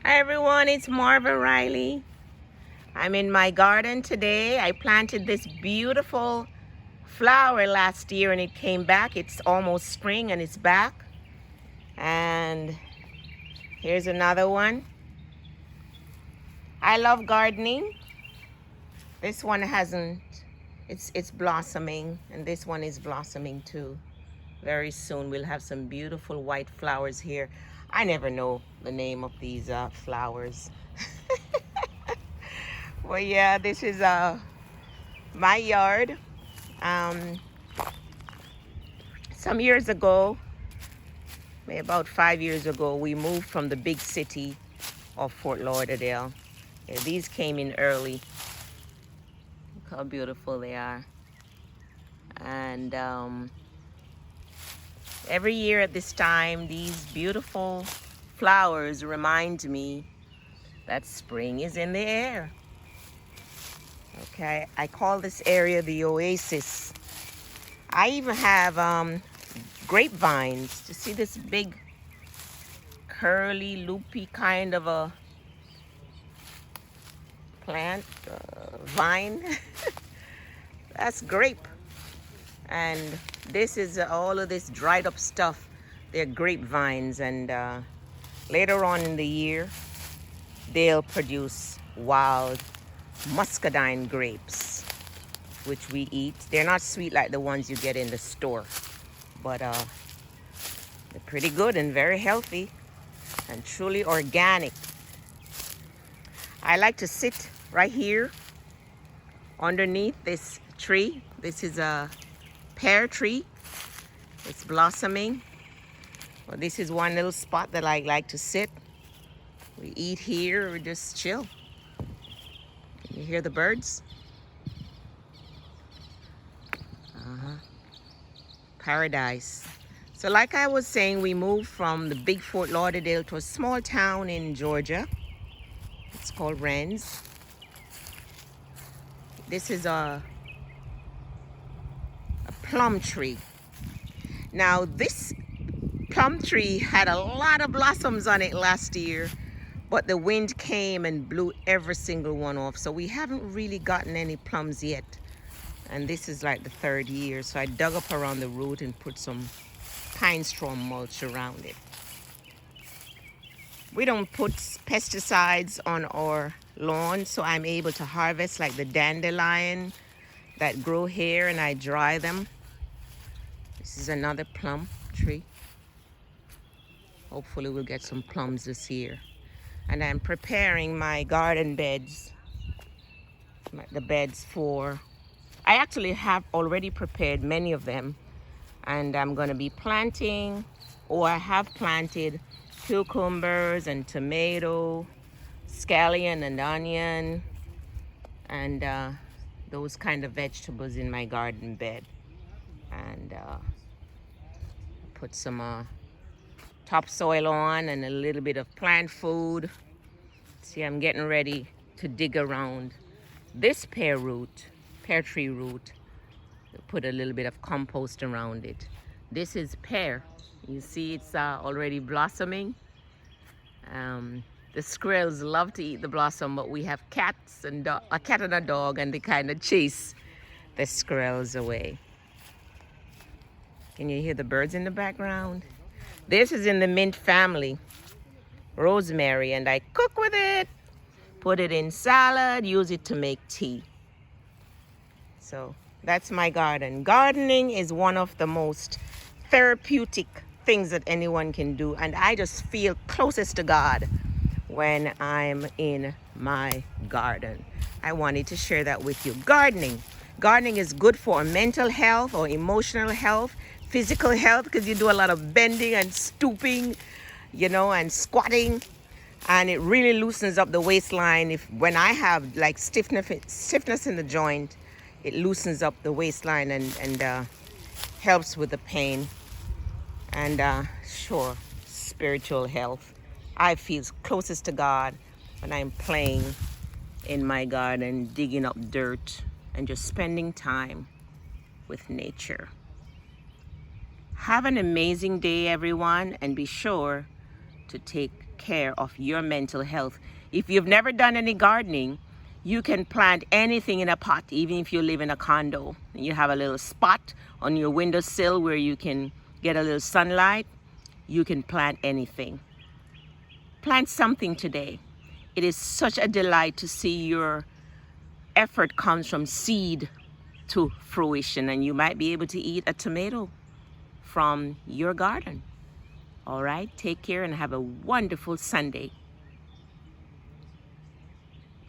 Hi everyone, it's Marva Riley. I'm in my garden today. I planted this beautiful flower last year and it came back. It's almost spring and it's back. And here's another one. I love gardening. This one hasn't, it's blossoming, and this one is blossoming too. Very soon we'll have some beautiful white flowers here. I never know the name of these flowers. Well, yeah, this is my yard. Some years ago, maybe about 5 years ago, we moved from the big city of Fort Lauderdale. Yeah, these came in early. Look how beautiful they are. And every year at this time, these beautiful flowers remind me that spring is in the air. Okay, I call this area the oasis. I even have grapevines. To see this big curly loopy kind of a plant, vine. That's grape. And this is all of this dried up stuff. They're grapevines, and later on in the year they'll produce wild muscadine grapes, which we eat. They're not sweet like the ones you get in the store, but they're pretty good and very healthy and truly organic. I like to sit right here underneath this tree. This is a pear tree. It's blossoming. Well, this is one little spot that I like to sit. We eat here or just chill. Can you hear the birds? Paradise. So like I was saying, we moved from the big Fort Lauderdale to a small town in Georgia. It's called Rennes. This is a plum tree. Now this plum tree had a lot of blossoms on it last year, but the wind came and blew every single one off. So we haven't really gotten any plums yet. And this is like the third year. So I dug up around the root and put some pine straw mulch around it. We don't put pesticides on our lawn, so I'm able to harvest like the dandelion that grow here, and I dry them. This is another plum tree. Hopefully we'll get some plums this year. And I'm preparing my garden beds, the beds for, I actually have already prepared many of them, and I'm going to be planting, or I have planted cucumbers and tomato, scallion and onion, and those kind of vegetables in my garden bed. And put some topsoil on and a little bit of plant food. See, I'm getting ready to dig around this pear tree root. Put a little bit of compost around it. This is pear. You see it's already blossoming. The squirrels love to eat the blossom, but we have cats and a cat and a dog, and they kind of chase the squirrels away. Can you hear the birds in the background? This is in the mint family, rosemary, and I cook with it, put it in salad, use it to make tea. So that's my garden. Gardening is one of the most therapeutic things that anyone can do, and I just feel closest to God when I'm in my garden. I wanted to share that with you. Gardening is good for mental health or emotional health, physical health, because you do a lot of bending and stooping, you know, and squatting, and it really loosens up the waistline. When I have like stiffness in the joint, it loosens up the waistline and helps with the pain. And sure, spiritual health. I feel closest to God when I'm playing in my garden, digging up dirt and just spending time with nature. Have an amazing day, everyone, and be sure to take care of your mental health. If you've never done any gardening, you can plant anything in a pot, even if you live in a condo. You have a little spot on your windowsill where you can get a little sunlight. You can plant anything. Plant something today. It is such a delight to see your effort comes from seed to fruition, and you might be able to eat a tomato from your garden. All right, take care and have a wonderful Sunday.